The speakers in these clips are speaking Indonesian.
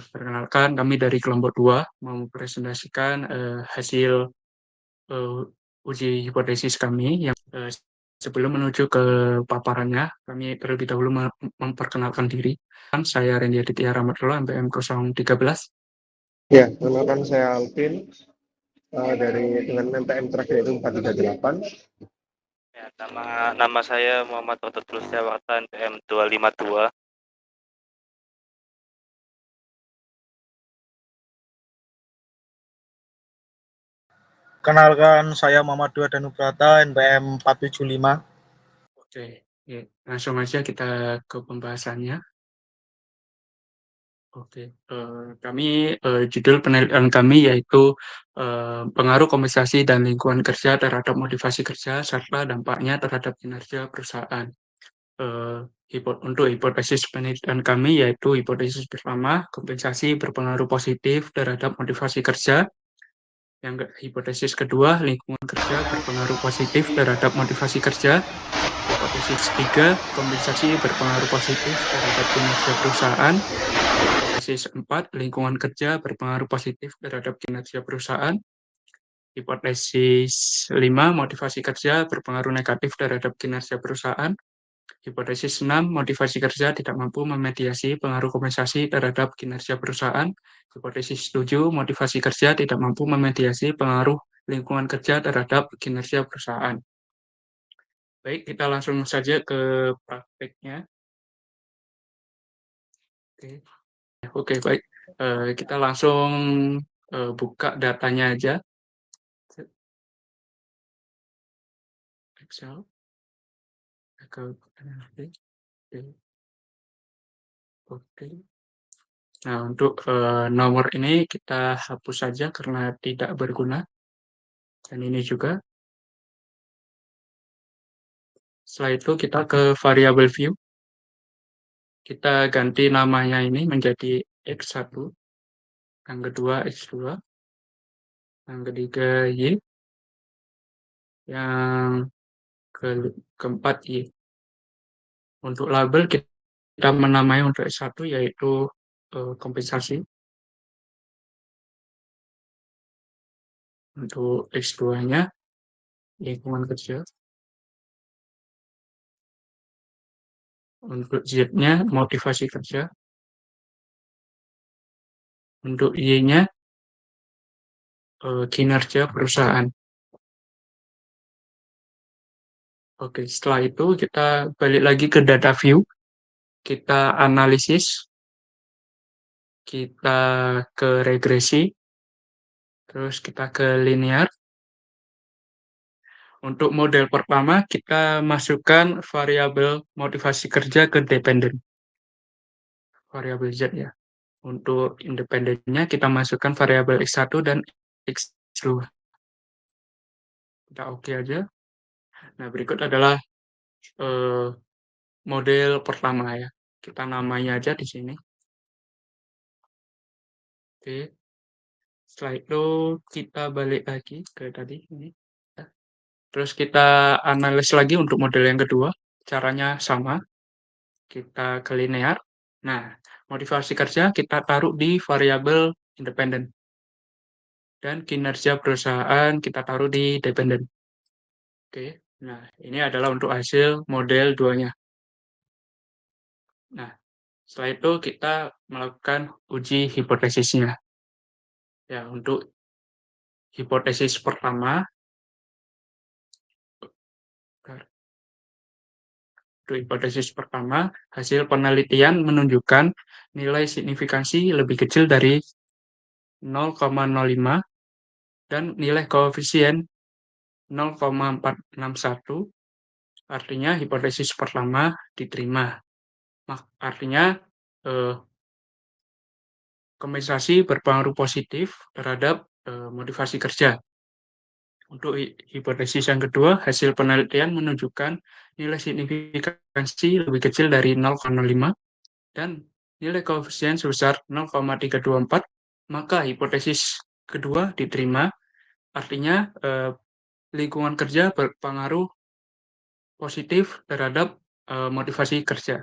Perkenalkan, kami dari kelompok 2 mau mempresentasikan hasil uji hipotesis kami yang sebelum menuju ke paparannya, kami terlebih dahulu memperkenalkan diri. Saya Randy Aditya Ramadhanul, MPM 013. Ya, perkenalkan saya Alvin dengan MPM terakhir itu 438. Ya, nama saya Muhammad Ototul Setiawatan, PM 252. Kenalkan, saya Muhammad Dua Danubrata, NPM 475. Oke, ya, langsung aja kita ke pembahasannya. Oke, kami judul penelitian kami yaitu pengaruh kompensasi dan lingkungan kerja terhadap motivasi kerja serta dampaknya terhadap kinerja perusahaan. Untuk hipotesis penelitian kami yaitu hipotesis pertama, kompensasi berpengaruh positif terhadap motivasi kerja. Hipotesis kedua, lingkungan kerja berpengaruh positif terhadap motivasi kerja. Hipotesis 3, kompensasi berpengaruh positif terhadap kinerja perusahaan. Hipotesis 4, lingkungan kerja berpengaruh positif terhadap kinerja perusahaan. Hipotesis 5, motivasi kerja berpengaruh negatif terhadap kinerja perusahaan. Hipotesis 6, motivasi kerja tidak mampu memediasi pengaruh kompensasi terhadap kinerja perusahaan. Hipotesis 7, motivasi kerja tidak mampu memediasi pengaruh lingkungan kerja terhadap kinerja perusahaan. Baik, kita langsung saja ke prakteknya. Oke, baik. Kita langsung buka datanya aja. Excel. Oke. Nah, untuk nomor ini kita hapus saja karena tidak berguna. Dan ini juga. Setelah itu kita ke variable view. Kita ganti namanya ini menjadi X1, yang kedua X2, yang ketiga Y, yang keempat Y. Untuk label kita menamai untuk X1 yaitu kompensasi. Untuk X2-nya lingkungan kerja. Untuk Z-nya motivasi kerja. Untuk Y-nya kinerja perusahaan. Oke, setelah itu kita balik lagi ke data view. Kita analisis. Kita ke regresi. Terus kita ke linear. Untuk model pertama, kita masukkan variabel motivasi kerja ke dependen. Variabel Z ya. Untuk independennya kita masukkan variabel X1 dan X2. Kita oke aja. Nah, berikut adalah model pertama ya. Kita namanya aja di sini. Oke. Setelah itu kita balik lagi ke tadi ini. Terus kita analis lagi untuk model yang kedua. Caranya sama. Kita ke linear. Nah, motivasi kerja kita taruh di variabel independen. Dan kinerja perusahaan kita taruh di dependen. Oke. Nah, ini adalah untuk hasil model 2-nya. Nah, setelah itu kita melakukan uji hipotesisnya. Ya, untuk hipotesis pertama, hasil penelitian menunjukkan nilai signifikansi lebih kecil dari 0,05 dan nilai koefisien 0,461. Artinya hipotesis pertama diterima. Artinya kompensasi berpengaruh positif terhadap motivasi kerja. Untuk hipotesis yang kedua, hasil penelitian menunjukkan nilai signifikansi lebih kecil dari 0,05 dan nilai koefisien sebesar 0,324, maka hipotesis kedua diterima. Artinya lingkungan kerja berpengaruh positif terhadap motivasi kerja.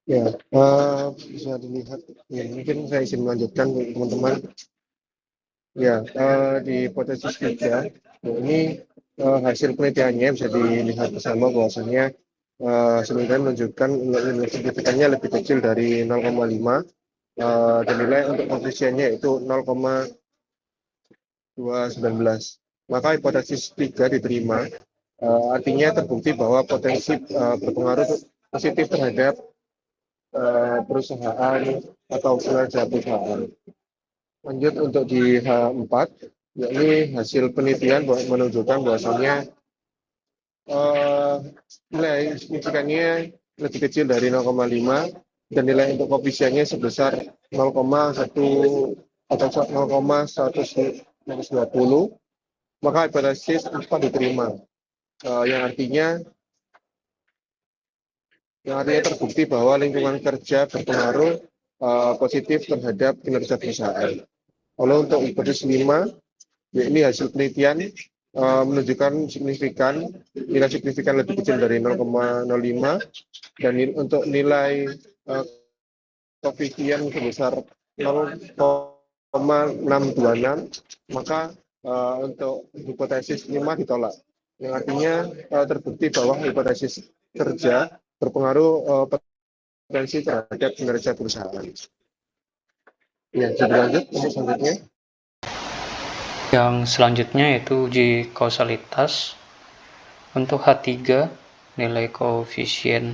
Ya, bisa dilihat, ya, mungkin saya izin melanjutkan untuk teman-teman. Ya, di hipotesis 3, ini hasil penelitiannya bisa dilihat bersama bahwasanya sebenarnya menunjukkan signifikannya lebih kecil dari 0,5, dan nilai untuk koefisiennya itu 0,219. Maka hipotesis 3 diterima, artinya terbukti bahwa potensi berpengaruh positif terhadap perusahaan atau kinerja perusahaan. Lanjut untuk di H4, yakni hasil penelitian menunjukkan bahwasannya nilai signifikannya lebih kecil dari 0,5 dan nilai untuk koefisiennya sebesar 0,1 atau 0,120, maka hipotesis 4 diterima, yang artinya terbukti bahwa lingkungan kerja berpengaruh positif terhadap kinerja perusahaan. Lalu untuk hipotesis 5, ini hasil penelitian menunjukkan nilai signifikan lebih kecil dari 0,05 dan untuk nilai koefisien sebesar 0,626, maka untuk hipotesis 5 ditolak. Yang artinya terbukti bahwa hipotesis kerja berpengaruh potensi terhadap kinerja perusahaan. Ya, jadi lanjut untuk selanjutnya. Yang selanjutnya yaitu uji kausalitas. Untuk H3, nilai koefisien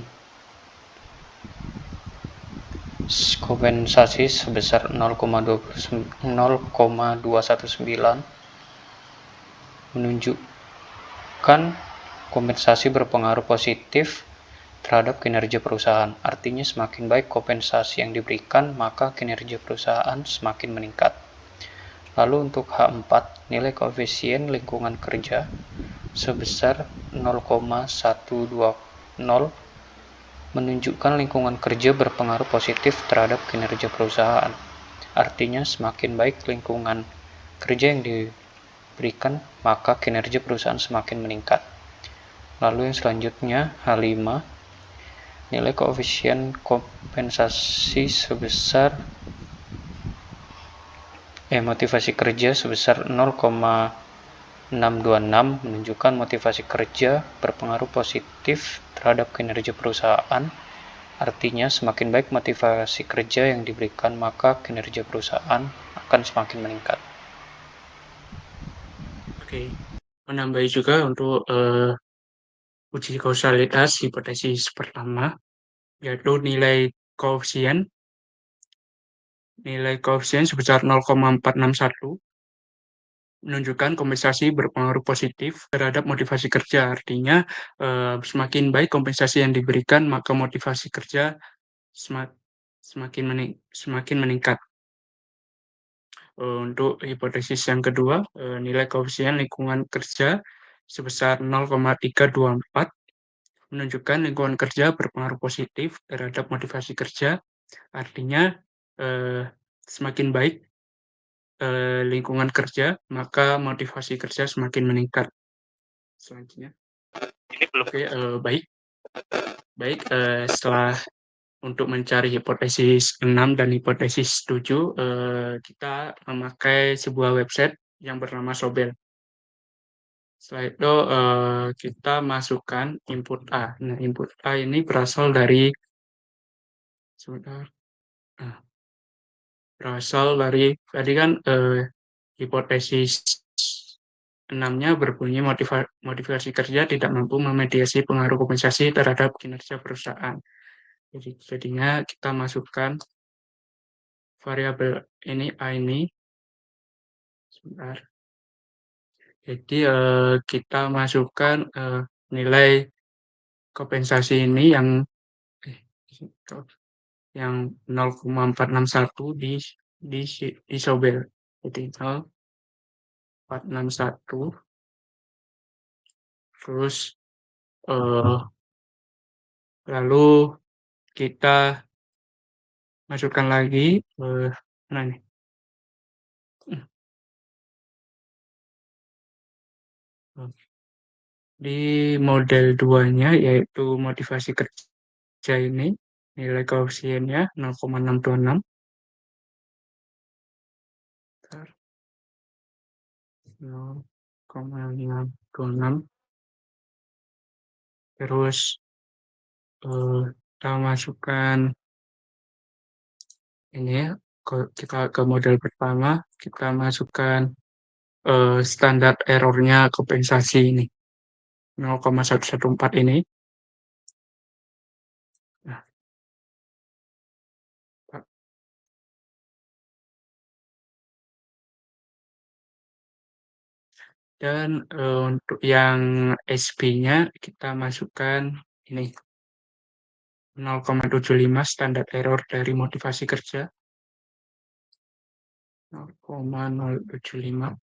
kompensasi sebesar 0,219 menunjukkan kompensasi berpengaruh positif terhadap kinerja perusahaan. Artinya semakin baik kompensasi yang diberikan, maka kinerja perusahaan semakin meningkat. Lalu untuk H4, nilai koefisien lingkungan kerja sebesar 0,120 menunjukkan lingkungan kerja berpengaruh positif terhadap kinerja perusahaan. Artinya semakin baik lingkungan kerja yang diberikan, maka kinerja perusahaan semakin meningkat. Lalu yang selanjutnya H5, nilai koefisien kompensasi sebesar motivasi kerja sebesar 0,626 menunjukkan motivasi kerja berpengaruh positif terhadap kinerja perusahaan. Artinya semakin baik motivasi kerja yang diberikan, maka kinerja perusahaan akan semakin meningkat. Oke, menambahi juga untuk uji kausalitas hipotesis pertama, yaitu nilai koefisien sebesar 0,461 menunjukkan kompensasi berpengaruh positif terhadap motivasi kerja. Artinya semakin baik kompensasi yang diberikan, maka motivasi kerja semakin meningkat. Untuk hipotesis yang kedua, nilai koefisien lingkungan kerja sebesar 0,324 menunjukkan lingkungan kerja berpengaruh positif terhadap motivasi kerja. Artinya semakin baik lingkungan kerja, maka motivasi kerja semakin meningkat. Selanjutnya. Ini belum. Oke, baik. Setelah untuk mencari hipotesis 6 dan hipotesis 7, kita memakai sebuah website yang bernama Sobel. Setelah itu kita masukkan input A. Nah, input A ini berasal dari tadi kan hipotesis 6-nya berbunyi motivasi kerja tidak mampu memediasi pengaruh kompensasi terhadap kinerja perusahaan. Jadinya kita masukkan variabel ini A ini. Sebentar. Jadi kita masukkan nilai kompensasi ini yang 0,461 di Sobel. Jadi 0,461 terus lalu kita masukkan lagi mana nih? Di model 2-nya yaitu motivasi kerja ini nilai koefisiennya 0,626. 0,626. Terus kita masukkan ini ya, kita ke model pertama, kita masukkan standar errornya kompensasi ini 0,114 ini. Nah, dan untuk yang SB-nya kita masukkan ini 0,75 standar error dari motivasi kerja 0,075.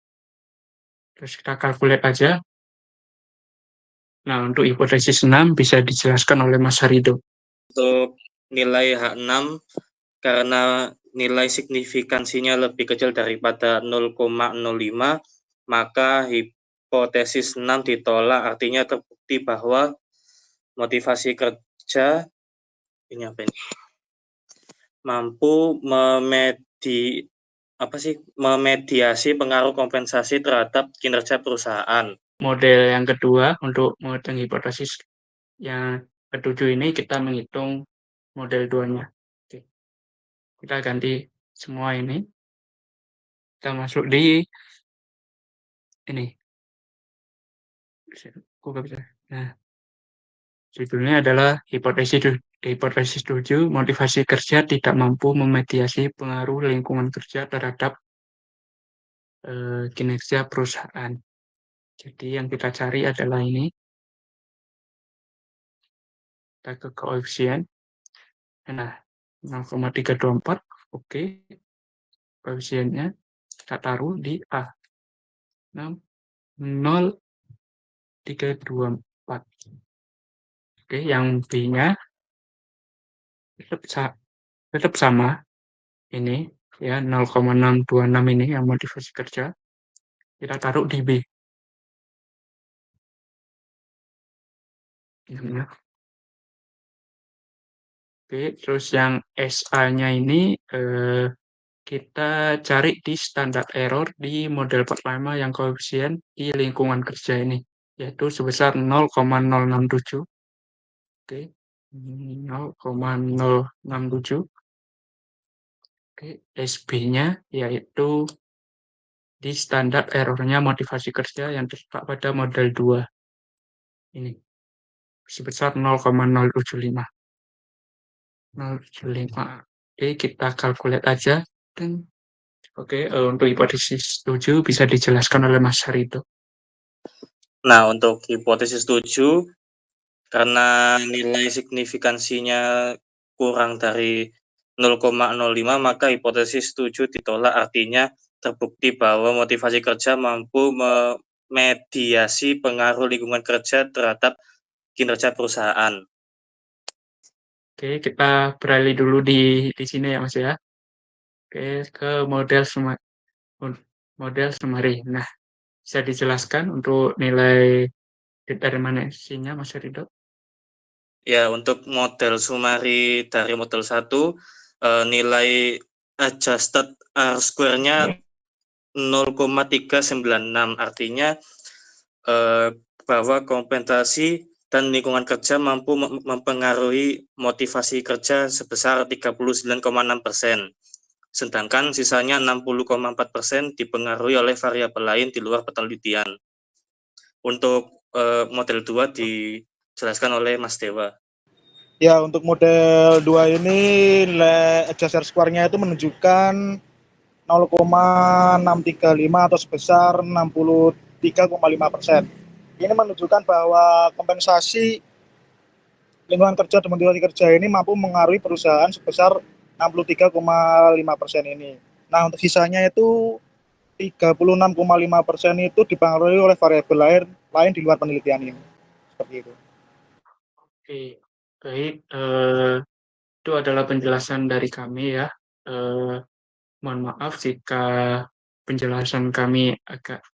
Terus kita kalkulate aja. Nah, untuk hipotesis 6 bisa dijelaskan oleh Mas Harido. Untuk nilai H6 karena nilai signifikansinya lebih kecil daripada 0,05, maka hipotesis 6 ditolak, artinya terbukti bahwa motivasi kerja ini apa ini? Mampu memediasi pengaruh kompensasi terhadap kinerja perusahaan. Model yang kedua untuk menghitung hipotesis yang ketujuh ini kita menghitung model 2-nya. Oke. Kita ganti semua ini. Kita masuk di ini. Nah, judulnya adalah hipotesis 7, motivasi kerja tidak mampu memediasi pengaruh lingkungan kerja terhadap kinerja perusahaan. Jadi yang kita cari adalah ini. Kita ke koefisien. Nah, 0,324. Oke. Koefisiennya kita taruh di A. 0,324. Oke, yang B-nya tetap sama. Ini ya 0,626 ini yang motivasi kerja. Kita taruh di B. Ya. Oke, terus yang SA-nya ini kita cari di standar error di model pertama yang koefisien di lingkungan kerja ini, yaitu sebesar 0,067. Oke, 0,067. Oke, SB-nya yaitu di standar errornya motivasi kerja yang terletak pada model 2 ini sebesar 0,075. 0,075. Oke, kita kalkulate aja. Dan oke, untuk hipotesis 7 bisa dijelaskan oleh Mas Harido. Nah, untuk hipotesis 7, karena nilai signifikansinya kurang dari 0,05, maka hipotesis 7 ditolak, artinya terbukti bahwa motivasi kerja mampu memediasi pengaruh lingkungan kerja terhadap kinerja perusahaan. Oke, kita beralih dulu di sini ya Mas ya. Oke, ke model summary. Nah, bisa dijelaskan untuk nilai determinasinya Mas Harido? Ya, untuk model summary dari model 1, nilai adjusted R-square-nya 0,396, artinya bahwa kompensasi dan lingkungan kerja mampu mempengaruhi motivasi kerja sebesar 39,6%, sedangkan sisanya 60,4% dipengaruhi oleh variabel lain di luar penelitian. Untuk model 2 dijelaskan oleh Mas Dewa. Ya, untuk model 2 ini nilai adjusted square-nya itu menunjukkan 0,635 atau sebesar 63,5%. Ini menunjukkan bahwa kompensasi lingkungan kerja dan motivasi kerja ini mampu mengaruhi perusahaan sebesar 63,5% ini. Nah, untuk sisanya itu 36,5% itu dipengaruhi oleh variabel lain di luar penelitian ini. Seperti itu. Oke, baik. Itu adalah penjelasan dari kami ya. Mohon maaf jika penjelasan kami agak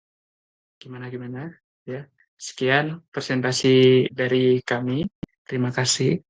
gimana-gimana ya. Sekian presentasi dari kami. Terima kasih.